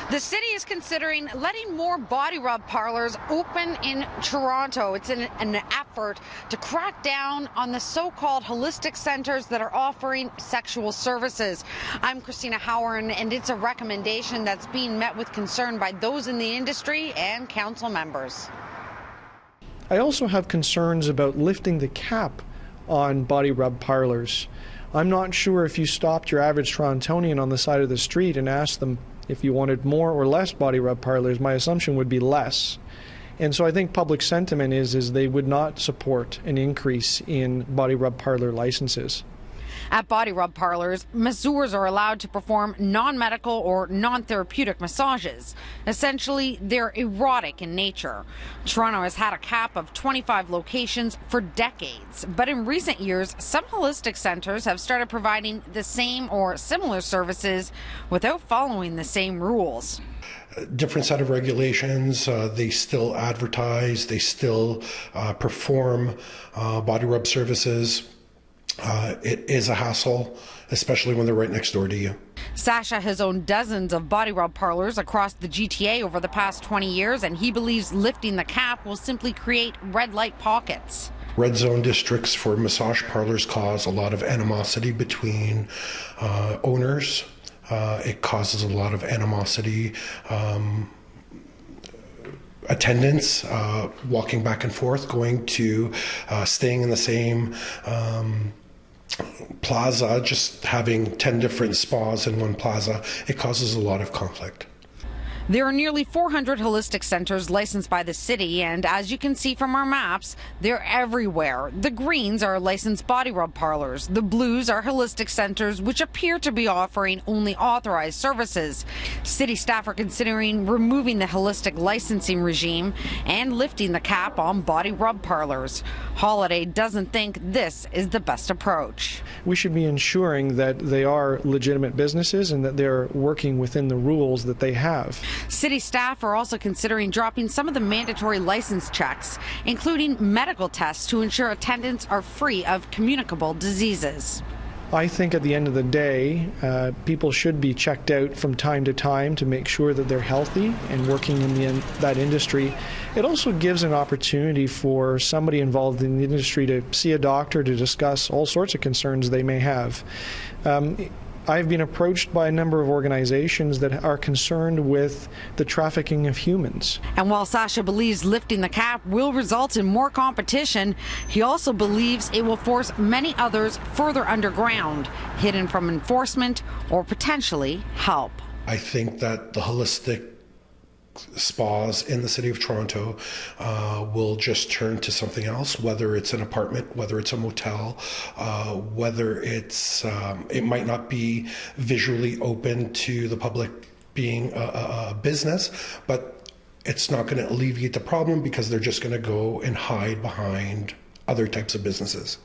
The city is considering letting more body rub parlors open in Toronto. It's an effort to crack down on the so-called holistic centers that are offering sexual services. I'm Cristina Howorun, and it's a recommendation that's being met with concern by those in the industry and council members. I also have concerns about lifting the cap on body rub parlors. I'm not sure if you stopped your average Torontonian on the side of the street and asked them if you wanted more or less body rub parlors. My assumption would be less. And so I think public sentiment is they would not support an increase in body rub parlor licenses. At body rub parlors, masseurs are allowed to perform non-medical or non-therapeutic massages. Essentially, they're erotic in nature. Toronto has had a cap of 25 locations for decades, but in recent years, some holistic centers have started providing the same or similar services without following the same rules. Different set of regulations. They still advertise, they still perform body rub services. It is a hassle, especially when they're right next door to you. Sasha has owned dozens of body rub parlors across the GTA over the past 20 years, and he believes lifting the cap will simply create red light pockets. Red zone districts for massage parlors cause a lot of animosity between owners. It causes a lot of animosity. Attendants walking back and forth, going to staying in the same plaza, just having 10 different spas in one plaza, it causes a lot of conflict. There are nearly 400 holistic centers licensed by the city, and as you can see from our maps, they're everywhere. The greens are licensed body rub parlors. The blues are holistic centers, which appear to be offering only authorized services. City staff are considering removing the holistic licensing regime and lifting the cap on body rub parlors. Holiday doesn't think this is the best approach. We should be ensuring that they are legitimate businesses and that they're working within the rules that they have. City staff are also considering dropping some of the mandatory license checks, including medical tests to ensure attendants are free of communicable diseases. I think at the end of the day, people should be checked out from time to time to make sure that they're healthy and working in that industry. It also gives an opportunity for somebody involved in the industry to see a doctor to discuss all sorts of concerns they may have. I've been approached by a number of organizations that are concerned with the trafficking of humans. And while Sasha believes lifting the cap will result in more competition, he also believes it will force many others further underground, hidden from enforcement or potentially help. I think that the holistic spas in the city of Toronto will just turn to something else, whether it's an apartment, whether it's a motel, whether it's it might not be visually open to the public being a business, but it's not going to alleviate the problem because they're just going to go and hide behind other types of businesses.